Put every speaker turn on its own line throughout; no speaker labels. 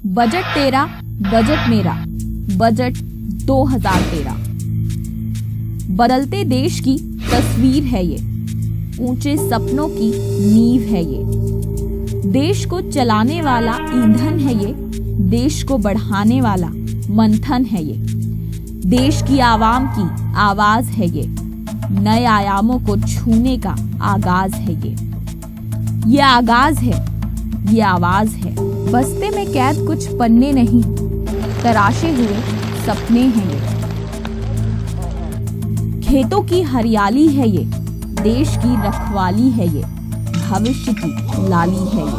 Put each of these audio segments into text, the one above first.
Budget तेरा, budget मेरा, budget 2013। बदलते देश की तस्वीर है ये, ऊंचे सपनों की नींव है ये। देश को चलाने वाला ईंधन है ये, देश को बढ़ाने वाला मंथन है ये। देश की आवाम की आवाज है ये, नए आयामों को छूने का आगाज है ये आगाज है, ये आवाज है। बस्ते में कैद कुछ पन्ने नहीं, तराशे हुए सपने हैं ये। खेतों की हरियाली है ये, देश की रखवाली है ये, भविष्य की लाली है ये।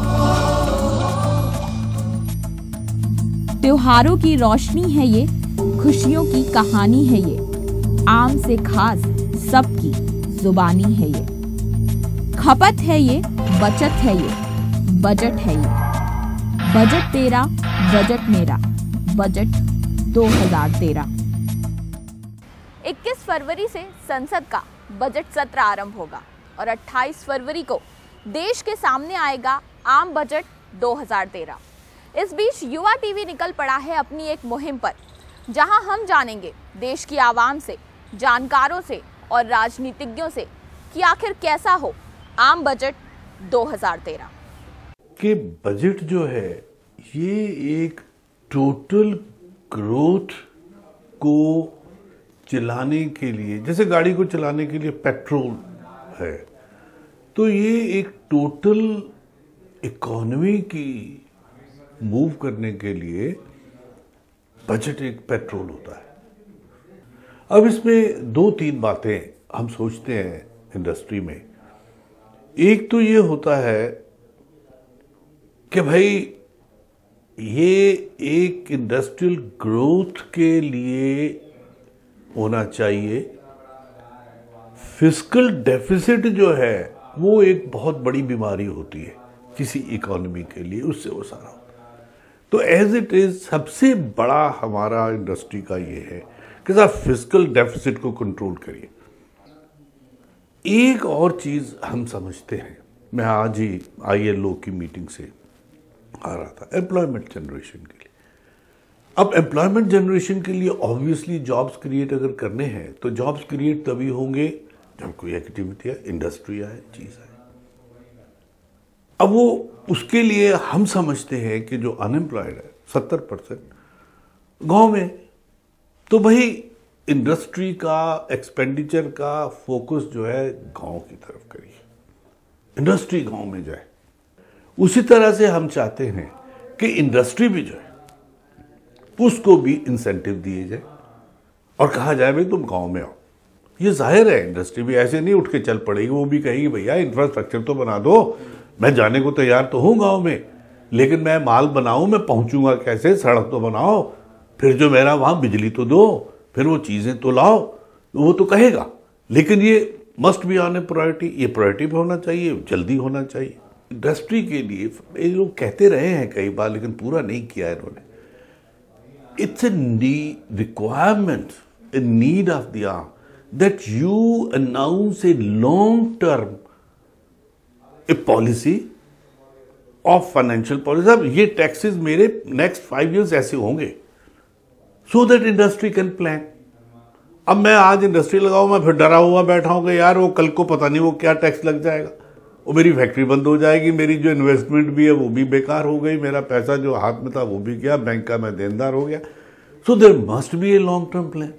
त्योहारों की रोशनी है ये, खुशियों की कहानी है ये। आम से खास सबकी जुबानी है ये। खपत है ये, बचत है ये, बजट है ये। बजट तेरा, बजट मेरा, बजट 2013।
21 फरवरी से संसद का बजट सत्र आरंभ होगा और 28 फरवरी को देश के सामने आएगा आम बजट 2013। इस बीच युवा टीवी निकल पड़ा है अपनी एक मुहिम पर, जहां हम जानेंगे देश की आवाम से, जानकारों से और राजनीतिज्ञों से कि आखिर कैसा हो आम बजट 2013।
कि बजट जो है ये एक टोटल ग्रोथ को चलाने के लिए, जैसे गाड़ी को चलाने के लिए पेट्रोल है, तो ये एक टोटल इकोनॉमी की मूव करने के लिए बजट एक पेट्रोल होता है। अब इसमें 2-3 बातें हम सोचते हैं इंडस्ट्री में। एक तो ये होता है कि भाई ये एक इंडस्ट्रियल ग्रोथ के लिए होना चाहिए। फिस्कल डेफिसिट जो है वो एक बहुत बड़ी बीमारी होती है किसी इकोनॉमी के लिए, उससे वो सारा। तो एज इट इज सबसे बड़ा हमारा इंडस्ट्री का ये है कि साहब फिस्कल डेफिसिट को कंट्रोल करिए। एक और चीज हम समझते हैं, मैं आज ही ILO की मीटिंग से आ रहा था, एम्प्लॉयमेंट जनरेशन के लिए। अब एम्प्लॉयमेंट जनरेशन के लिए ऑब्वियसली जॉब्स क्रिएट अगर करने हैं तो जॉब्स क्रिएट तभी होंगे जब कोई एक्टिविटी है, इंडस्ट्री आए, चीज आए। अब वो उसके लिए हम समझते हैं कि जो अनएम्प्लॉयड है 70% गांव में, तो भाई इंडस्ट्री का एक्सपेंडिचर का फोकस जो है गांव की तरफ करिए, इंडस्ट्री गांव में जाए। उसी तरह से हम चाहते हैं कि इंडस्ट्री भी जो है उसको भी इंसेंटिव दिए जाए और कहा जाए भाई तुम गांव में आओ। ये जाहिर है इंडस्ट्री भी ऐसे नहीं उठ के चल पड़ेगी, वो भी कहेगी भैया इंफ्रास्ट्रक्चर तो बना दो, मैं जाने को तैयार तो हूं गांव में, लेकिन मैं माल बनाऊं, मैं पहुंचूंगा कैसे, सड़क तो बनाओ, फिर जो मेरा वहां बिजली तो दो, फिर वो चीजें तो लाओ, वो तो कहेगा। लेकिन ये must be on A priority, ये प्रायोरिटी पे होना चाहिए, जल्दी होना चाहिए। इंडस्ट्री के लिए ये लोग कहते रहे हैं कई बार, लेकिन पूरा नहीं किया है इन्होंने। It's a requirement, a need of the hour that you announce a long term a policy of financial policy. अब ये टैक्सेस मेरे नेक्स्ट 5 years ऐसे होंगे, so that industry can plan. अब मैं आज इंडस्ट्री लगाऊं, मैं फिर डरा हुआ बैठा हूं कि यार वो कल को पता नहीं वो क्या टैक्स लग जाएगा, वो मेरी फैक्ट्री बंद हो जाएगी, मेरी जो इन्वेस्टमेंट भी है वो भी बेकार हो गई, मेरा पैसा जो हाथ में था वो भी गया, बैंक का मैं देनदार हो गया। So there must be a long term plan.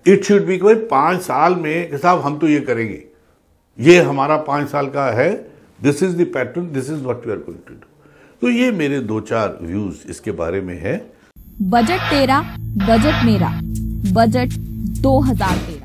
It should be कोई 5 साल में साहब हम तो ये करेंगे, ये हमारा 5 साल का है, this is the pattern, this is what we are going to do. तो ये मेरे 2-4 व्यूज इसके बारे में है।
बजट तेरा, बजट मेरा, बजट 2013।